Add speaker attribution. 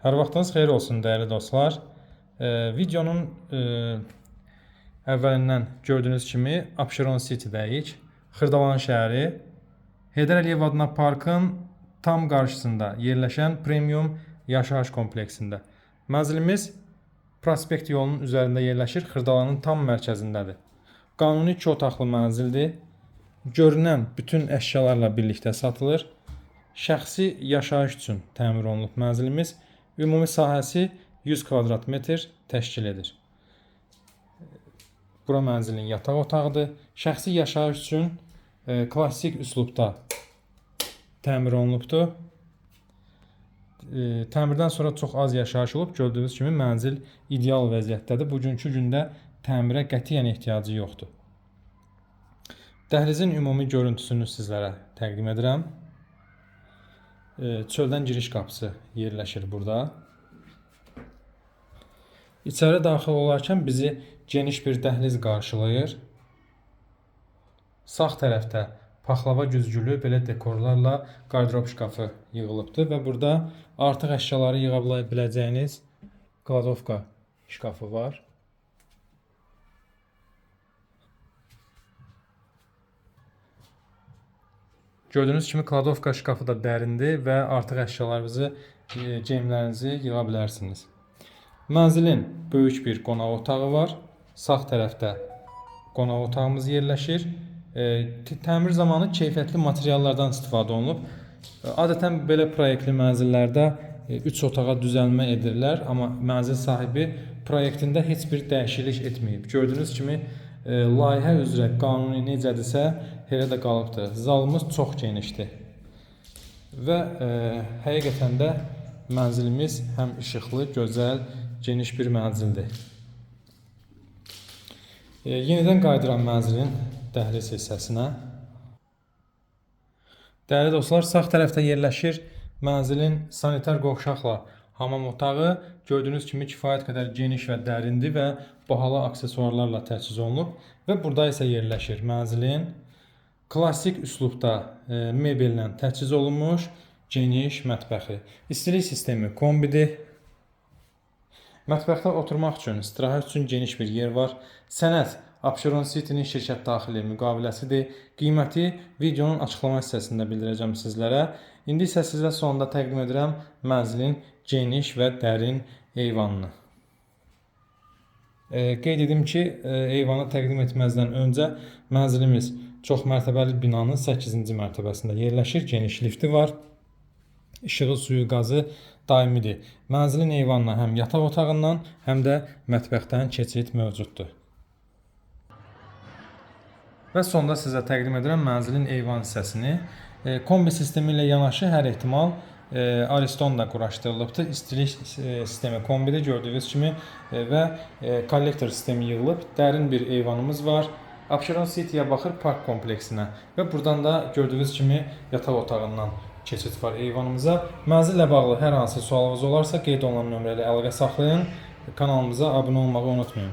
Speaker 1: Hər vaxtınız xeyir olsun dəyərli dostlar. Videonun əvvəlindən gördüyünüz kimi Abşeron City-dəyik. Xırdalan şəhəri Heydər Əliyev adına parkın tam qarşısında yerləşən premium yaşayış kompleksində. Mənzilimiz prospekt yolunun üzərində yerləşir, Xırdalanın tam mərkəzindədir. Qanuni 2 otaqlı mənzildir. Görünən bütün əşyalarla birlikdə satılır. Şəxsi yaşayış üçün təmir olunub mənzilimiz. Ümumi sahəsi 100 kvadrat metr təşkil edir. Bura mənzilin yataq otağıdır. Şəxsi yaşayış üçün klassik üslubda təmir olunubdur. Təmirdən sonra çox az yaşayış olub. Gördüyünüz kimi mənzil ideal vəziyyətdədir. Bugünkü gündə təmirə qətiyyən ehtiyacı yoxdur. Dəhlizin ümumi görüntüsünü sizlərə təqdim edirəm. Çöldən giriş qapısı yerləşir burada. İçəri daxil olarkən bizi geniş bir dəhliz qarşılayır. Sağ tərəfdə paxlava güzgülü belə dekorlarla qardırob şkafı yığılıbdır və burada artıq əşyaları yığa biləcəyiniz kladovka şkafı var. Gördüyünüz kimi kladovka şkafı da dərindir və artıq əşyalarınızı, geyimlərinizi yığa bilərsiniz. Mənzilin böyük bir qonaq otağı var. Sağ tərəfdə qonaq otağımız yerləşir. Təmir zamanı keyfiyyətli materiallardan istifadə olunub. Adətən belə proyektli mənzillərdə 3 otağa düzəlmə edirlər, amma mənzil sahibi proyektində heç bir dəyişiklik etməyib. Gördüyünüz kimi layihə üzrə qanuni necədirsə elə də qalıbdır. Zalımız çox genişdir və həqiqətən də mənzilimiz həm işıqlı, gözəl, geniş bir mənzildir. Yenidən qayıdıram mənzilin dəhliz hissəsinə. Dəyərli dostlar, sağ tərəfdə yerləşir mənzilin sanitar qovşaqla hamam otağı. Gördüyünüz kimi kifayət qədər geniş və dərindir və bahalı aksesuarlarla təchiz olunub. Və burada isə yerləşir mənzilin klassik üslubda mebellə təchiz olunmuş geniş mətbəxi. İstilik sistemi kombidir. Mətbəxdə oturmaq üçün, istirahət üçün geniş bir yer var. Sənəd Abşeron City-nin şirkət daxili müqaviləsidir. Qiyməti videonun açıqlama hissəsində bildirəcəm sizlərə. İndi isə sizə sonunda təqdim edirəm mənzilin geniş və dərin eyvanını. Qeyd edim ki, eyvanı təqdim etməzdən öncə mənzilimiz çox mərtəbəli binanın 8-ci mərtəbəsində yerləşir. Geniş lifti var. İşığı, suyu, qazı daimidir. Mənzilin eyvanına həm yataq otağından, həm də mətbəxdən keçid mövcuddur. Və sonda sizə təqdim edirəm mənzilin eyvan hissəsini. Kombi sistemi ilə yanaşı hər ehtimal Ariston da quraşdırılıbdır. İstilik sistemi kombidə gördüyünüz kimi və kollektor sistemi yığılıb. Dərin bir eyvanımız var. Abşeron City-yə baxır park kompleksinə və buradan da gördüyünüz kimi yataq otağından keçid var eyvanımıza. Mənzillə bağlı hər hansı sualınız olarsa qeyd olunan nömrə ilə əlaqə saxlayın. Kanalımıza abunə olmağı unutmayın.